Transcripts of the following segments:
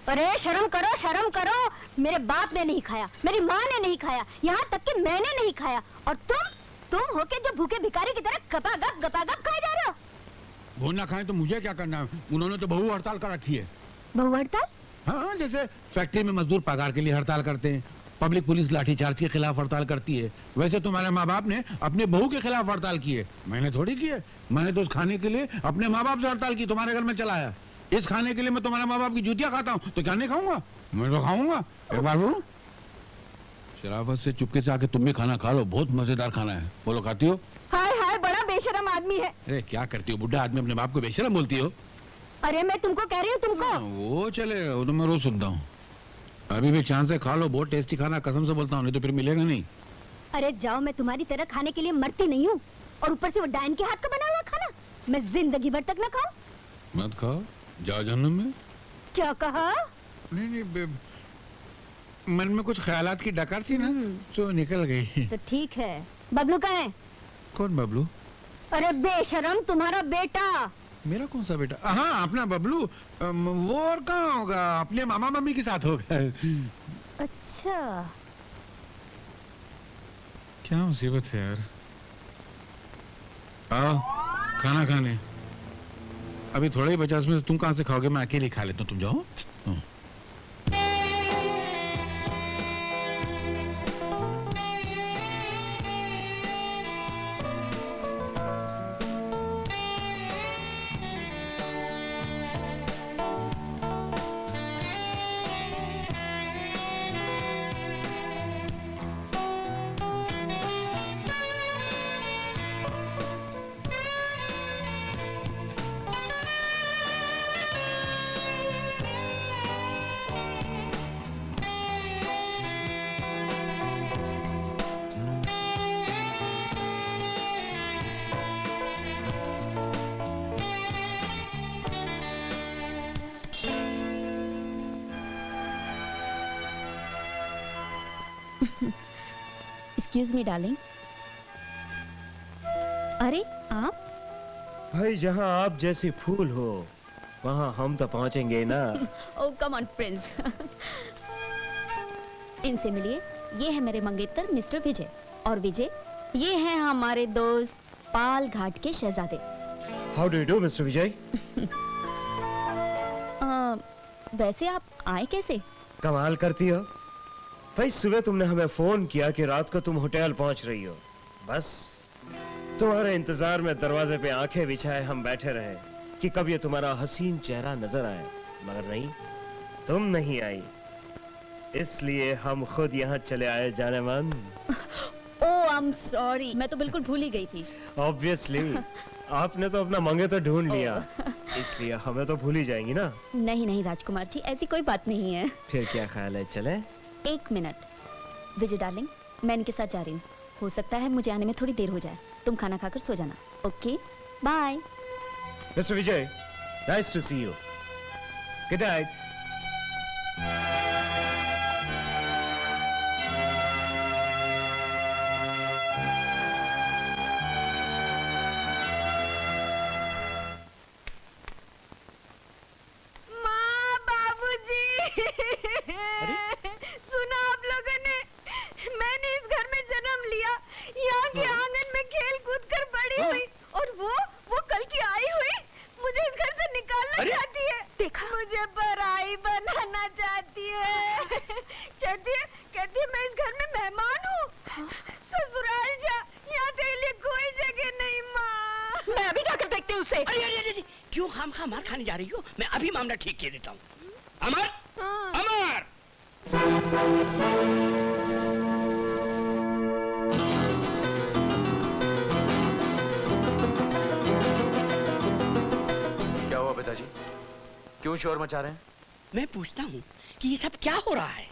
अरे शर्म करो। मेरे बाप ने नहीं खाया, मेरी माँ ने नहीं खाया, यहाँ तक कि मैंने नहीं खाया, और तुम होके जो भूखे भिखारी की तरह गपागप खाए जा रहे हो। वो ना खाए तो मुझे क्या करना है? उन्होंने तो बहु हड़ताल कर रखी है। बहु हड़ताल? हाँ, जैसे फैक्ट्री में मजदूर पगार के लिए हड़ताल करते हैं, पब्लिक पुलिस लाठीचार्ज के खिलाफ हड़ताल करती है, वैसे तुम्हारे माँ बाप ने अपने बहू के खिलाफ हड़ताल की है। मैंने थोड़ी की है, मैंने तो उस खाने के लिए अपने माँ बाप से हड़ताल की, तुम्हारे घर में चला आया। इस खाने के लिए मैं तुम्हारे माँ बाप की जूतियाँ खाता हूँ तो क्या नहीं खाऊंगा? मैं तो खाऊंगा। एक बार बोलो, शराफत से चुपके से आके तुम भी खाना खा लो, बहुत मजेदार खाना है। बोलो, खाती हो? हाय बड़ा बेशरम आदमी है। अरे क्या करती हो, बुढ़ा आदमी अपने बाप को बेशरम बोलती हो? अरे मैं तुमको कह रही हूँ, तुमको। वो चले, वो तो मैं रोज सुनता हूँ। अभी भी चांस से खा लो, बहुत टेस्टी खाना, कसम से बोलता हूँ, नहीं तो फिर मिलेगा नहीं। अरे जाओ, मैं तुम्हारी तरह खाने के लिए मरती नहीं हूँ, और ऊपर से वो डायन के हाथ का बना हुआ खाना मैं जिंदगी भर तक न खाऊं। मत खाओ, जाओ जन्नत में। क्या कहा? नहीं, मन में कुछ ख्यालात की डकार थी ना, तो निकल गई। तो ठीक है। बबलू कहाँ है? कौन बबलू? अरे बेशरम, तुम्हारा बेटा। मेरा कौन सा बेटा? हाँ, अपना बबलू। वो और कहाँ होगा, अपने मामा मम्मी के साथ होगा। अच्छा, क्या मुसीबत है यार। आओ खाना खाने। अभी थोड़ा ही बचा, उसमें तुम कहाँ से खाओगे? मैं अकेले खा लेता हूँ, तुम जाओ। Excuse me darling. अरे आप? भाई, जहाँ आप जैसी फूल हो वहाँ हम तो पहुँचेंगे ना। ओह कम ऑन प्रिंस। इनसे मिलिए, ये है मेरे मंगेतर मिस्टर विजय, और विजय ये है हमारे दोस्त पाल घाट के शहजादे। How do you do Mr Vijay? वैसे आप आए कैसे? कमाल करती हो भाई, सुबह तुमने हमें फोन किया कि रात को तुम होटल पहुंच रही हो, बस तुम्हारे इंतजार में दरवाजे पे आंखें बिछाए हम बैठे रहे कि कब ये तुम्हारा हसीन चेहरा नजर आए, मगर नहीं, तुम नहीं आई, इसलिए हम खुद यहाँ चले आए। जाने मन। ओह आई एम सॉरी, मैं तो बिल्कुल भूल ही गई थी। ऑब्वियसली आपने तो अपना मंगेतर ढूंढ लिया, इसलिए हमें तो भूल ही जाएंगी ना। नहीं राजकुमार जी, ऐसी कोई बात नहीं है। फिर क्या ख्याल है, चले? एक मिनट विजय डार्लिंग, मैं इनके साथ जा रही हूँ, हो सकता है मुझे आने में थोड़ी देर हो जाए, तुम खाना खाकर सो जाना। Okay bye. Mister Vijay, nice to see you, good night. सुना आप लोगों ने, मैंने इस घर में जन्म लिया, यहाँ के आंगन में खेल कूद कर बड़ी हुई, और वो कल की आई हुई मुझे इस घर से निकालना चाहती है। देखा, मुझे पराई बनाना चाहती है। कहती है मैं इस घर में मेहमान हूँ। ससुराल जा, यहाँ तेरे लिए कोई जगह नहीं। माँ, मैं अभी जाकर देखती हूँ उसे। अरे क्यों खामखा मार खाने जा रही हो? मैं अभी मामला ठीक किए देता हूँ। अमर, अमर! क्या हुआ पिताजी, क्यों शोर मचा रहे हैं? मैं पूछता हूँ कि ये सब क्या हो रहा है?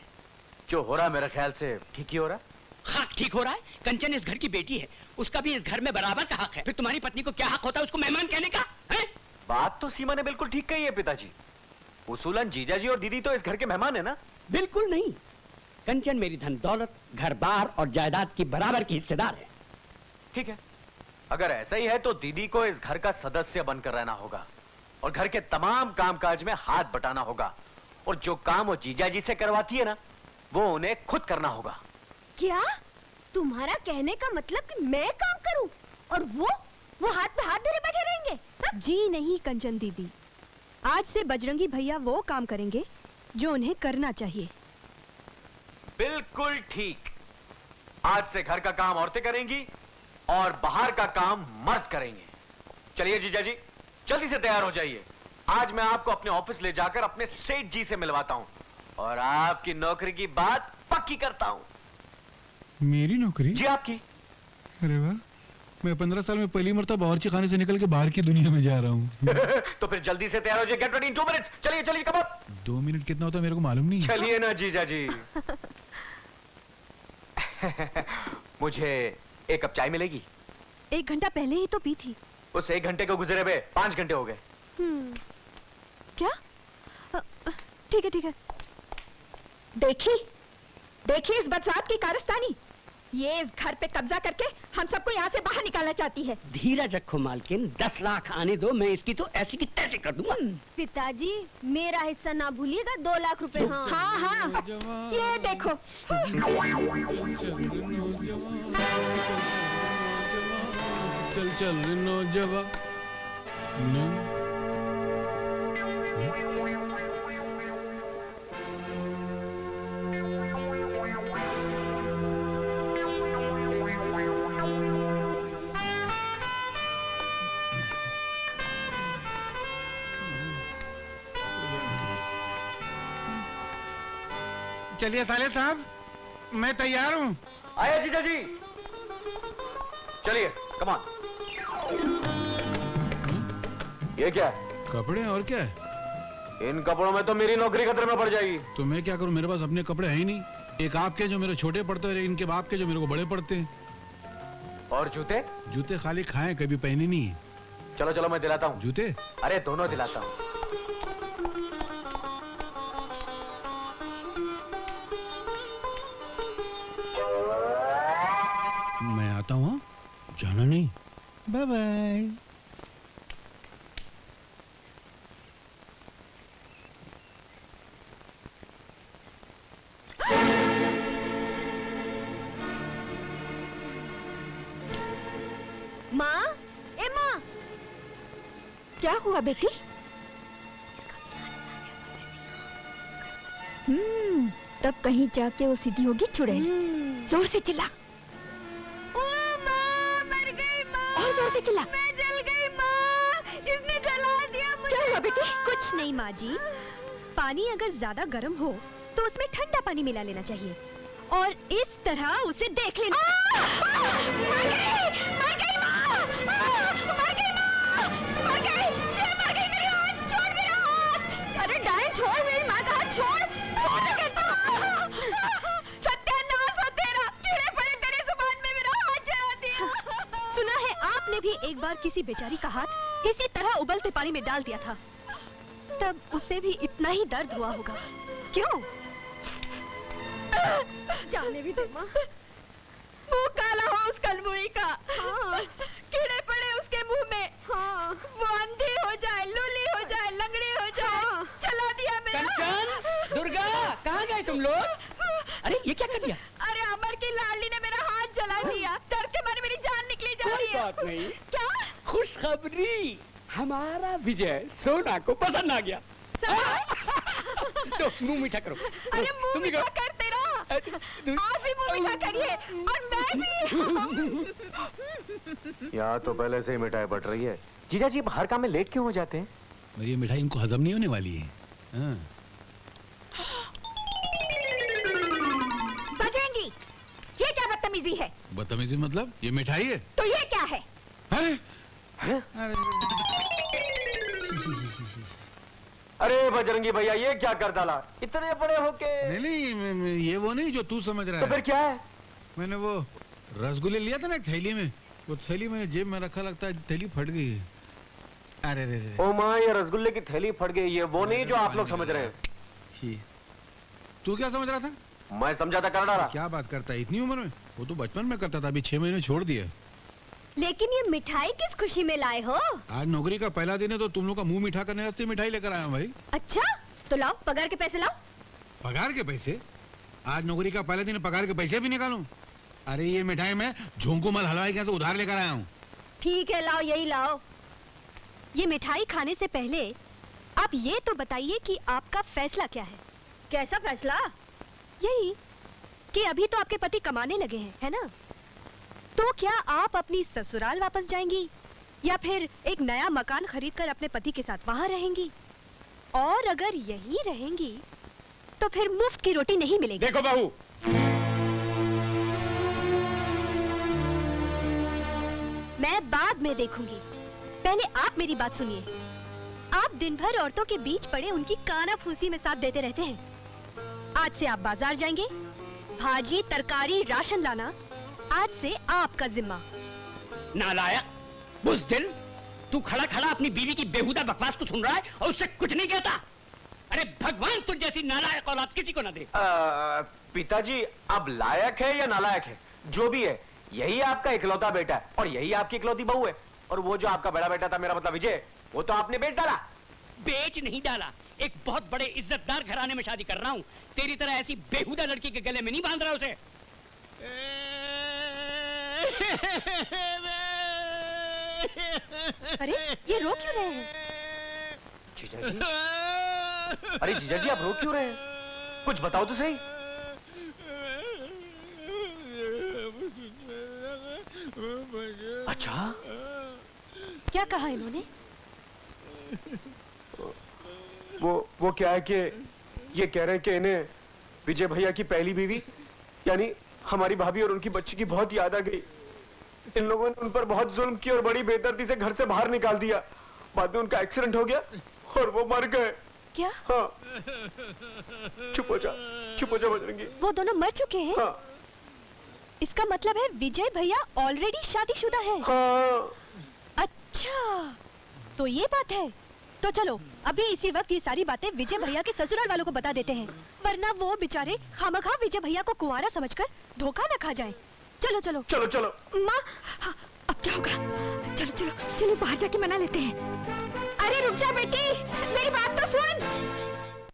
जो हो रहा है मेरे ख्याल से ठीक ही हो रहा है। हाँ, ठीक हो रहा है। कंचन इस घर की बेटी है, उसका भी इस घर में बराबर का हक है। फिर तुम्हारी पत्नी को क्या हक होता है उसको मेहमान कहने का? है? बात तो सीमा ने बिल्कुल ठीक कही है पिताजी, उसूलन जीजा जी और दीदी तो इस घर के मेहमान है ना। बिल्कुल नहीं, कंचन मेरी धन दौलत, घर बार और जायदाद की बराबर की हिस्सेदार है। ठीक है, अगर ऐसा ही है तो दीदी को इस घर का सदस्य बनकर रहना होगा और घर के तमाम कामकाज में हाथ बटाना होगा, और जो काम वो जीजा जी से करवाती है ना, वो उन्हें खुद करना होगा। क्या तुम्हारा कहने का मतलब कि मैं काम करूं और वो हाथ पे हाथ धरे बैठे रहेंगे? हा? जी नहीं कंचन दीदी, आज से बजरंगी भैया वो काम करेंगे जो उन्हें करना चाहिए। बिल्कुल ठीक। आज से घर का काम औरतें करेंगी और बाहर का काम मर्द करेंगे। चलिए जीजा जी, जल्दी से तैयार हो जाइए। आज मैं आपको अपने ऑफिस ले जाकर अपने सेठ जी से मिलवाता हूं और आपकी नौकरी की बात पक्की करता हूं। मेरी नौकरी? जी आपकी। अरे वाह, मैं 15 साल में पहली मर्तबा बावर्ची खाने से निकल के बाहर की दुनिया में जा रहा हूँ। तो फिर जल्दी से तैयार हो जाइए। Get ready in 2 minutes. चलिए चलिए, कम ऑन। 2 मिनट कितना होता है मेरे को मालूम नहीं। चलिए ना जीजा जी। मुझे 1 कप चाय मिलेगी? 1 घंटा पहले ही तो पी थी। उस 1 घंटे को गुजरे हुए 5 घंटे हो गए। क्या? ठीक है। देखी इस बरसात की कारस्तानी, ये इस घर पे कब्जा करके हम सबको यहाँ से बाहर निकालना चाहती है। धीरज रखो मालकिन, 10 लाख आने दो, मैं इसकी तो ऐसी की तैसी कर दूंगा। पिताजी मेरा हिस्सा ना भूलिएगा, 2 लाख रुपए। हाँ, ये देखो। चल नौजवान। चलिए साले साहब, मैं तैयार हूँ। आया जीजा जी। चलिए कम ऑन। ये क्या है? कपड़े और क्या है? इन कपड़ों में तो मेरी नौकरी खतरे में पड़ जाएगी। तो मैं क्या करूं, मेरे पास अपने कपड़े हैं ही नहीं। एक आपके जो मेरे छोटे पड़ते हैं, इनके बाप के जो मेरे को बड़े पड़ते हैं। और जूते? जूते खाली खाए, कभी पहने नहीं है। चलो चलो मैं दिलाता हूँ जूते। अरे दोनों दिलाता हूँ। मैं आता हूँ, जाना नहीं। Bye bye. माँ, ए माँ, क्या हुआ बेटी? तब कहीं जाके वो सीधी होगी चुड़ैल। जोर से चिल्ला। ओ माँ, मर गई माँ। और जोर से चिल्ला। मैं जल गई माँ, इसने जला दिया मुझे। क्या हुआ बेटी? कुछ नहीं माँ जी, पानी अगर ज्यादा गर्म हो तो उसमें ठंडा पानी मिला लेना चाहिए और इस तरह उसे देख लेना। मर गई माँ, मर गई माँ, मर गई, मर गई। मेरी हाथ छोड़, मेरा हाथ। अरे डायन, छोड़ मेरी माँ का हाथ, छोड़ कहता हूँ। सत्यानाश हो तेरा, कीड़े पड़े तेरी जुबान में, मेरा हाथ जला दिया। सुना है आपने भी एक बार किसी बेचारी का हाथ इसी तरह उबलते पानी में डाल दिया था, तब उसे भी इतना ही दर्द हुआ होगा, क्यों? जाने भी दे माँ। मुंह काला हो उस कलमुई का। हाँ। कीड़े पड़े उसके मुंह में। हाँ। वो अंधी हो जाए, लूली हो जाए, लंगड़ी हो जाए। हाँ। चला दिया मेरा। कंचन, दुर्गा, कहाँ गए तुम लोग? अरे ये क्या कर दिया? अरे अमर की लाडली ने मेरा हाथ जला दिया। डर के मारे मेरी जान निकली जा रही है। बात नहीं। क्या? खुशखबरी, हमारा विजय सोना को पसंद आ गया। तो मुंह मीठा करो। अरे मुंह तुम भी मीठा करो। कर तेरा। आप भी मुंह मीठा करिए और मैं भी। यहाँ तो पहले से ही मिठाई बट रही है। जीजा जी हर काम में लेट क्यों हो जाते हैं? ये मिठाई इनको हजम नहीं होने वाली है। हाँ। बजेंगी, ये क्या बदतमीजी है? बदतमीजी मतलब? ये मिठाई है? तो ये क्या है? हैं? अरे बजरंगी भैया, ये क्या कर डाला इतने बड़े होके? नहीं, ये वो नहीं जो तू समझ रहा तो है। फिर क्या है? मैंने वो रसगुल्ले लिया था ना एक थैली में, वो थैली मैंने जेब में रखा, लगता है थैली फट गई है। अरे रे रे। ओ माँ, ये रसगुल्ले की थैली फट गई। ये वो नहीं जो आप लोग समझ रहे हैं। ही। तू क्या समझ रहा था? मैं समझा था कर डाला। क्या बात करता है इतनी उम्र में? वो तो बचपन में करता था, अभी 6 महीने छोड़ दिया। लेकिन ये मिठाई किस खुशी में लाए हो? आज नौकरी का पहला दिन है तो तुम लोग का मुंह मीठा करने वास्ते मिठाई लेकर आया हूं भाई। अच्छा, तो लाओ, पगार के पैसे लाओ। पगार के पैसे? आज नौकरी का पहले दिन पगार के पैसे भी निकालूं? अरे ये मिठाई मैं झोंकूमल हलवाई के यहाँ से उधार लेकर आया हूँ। ठीक है, लाओ, यही लाओ। ये मिठाई खाने से पहले आप ये तो बताइए कि आपका फैसला क्या है? कैसा फैसला? यही कि अभी तो आपके पति कमाने लगे हैं, है ना? तो क्या आप अपनी ससुराल वापस जाएंगी या फिर एक नया मकान खरीदकर अपने पति के साथ वहां रहेंगी? और अगर यही रहेंगी तो फिर मुफ्त की रोटी नहीं मिलेगी। देखो बहू, मैं बाद में देखूंगी, पहले आप मेरी बात सुनिए। आप दिन भर औरतों के बीच पड़े उनकी काना फूसी में साथ देते रहते हैं। आज से आप बाजार जाएंगे, भाजी तरकारी राशन लाना आज से आपका जिम्मा। नालायक, बुज़दिल, तू खड़ा खड़ा अपनी बीवी की बेहुदा बकवास को सुन रहा है और उससे कुछ नहीं कहता। अरे भगवान तुझ जैसी नालायक औलाद किसी को ना दे। पिताजी, अब लायक है या नालायक है, जो भी है, यही आपका इकलौता बेटा है और यही आपकी इकलौती बहू है। और वो जो आपका बड़ा बेटा था, मेरा मतलब विजय, वो तो आपने बेच डाला। बेच नहीं डाला, एक बहुत बड़े इज्जतदार घराने में शादी कर रहा हूँ। तेरी तरह ऐसी बेहुदा लड़की के गले में नहीं बांध रहा उसे। अरे ये रो क्यों रहे हैं? जीजा जी, अरे जीजा जी, आप रो क्यों रहे हैं? कुछ बताओ तो सही। अच्छा, क्या कहा इन्होंने? वो क्या है कि ये कह रहे हैं कि इन्हें विजय भैया की पहली बीवी यानी हमारी भाभी और उनकी बच्ची की बहुत याद आ गई। इन लोगों ने उन पर बहुत जुल्म किया और बड़ी बेदर्दी से घर से बाहर निकाल दिया। बाद में उनका एक्सीडेंट हो गया और वो मर गए। क्या? हाँ। चुप हो जा बजरंगी। वो दोनों मर चुके हैं? हाँ। इसका मतलब है विजय भैया ऑलरेडी शादीशुदा है। हाँ। अच्छा, तो ये बात है। तो चलो अभी इसी वक्त ये सारी बातें विजय भैया के ससुराल वालों को बता देते हैं, वरना वो बेचारे खामखा विजय भैया को कुंवारा समझकर धोखा न खा जाएं। चलो चलो चलो चलो। माँ, हाँ, अब क्या होगा? चलो चलो चलो बाहर जाके मना लेते हैं। अरे रुक जा बेटी, मेरी बात तो सुन।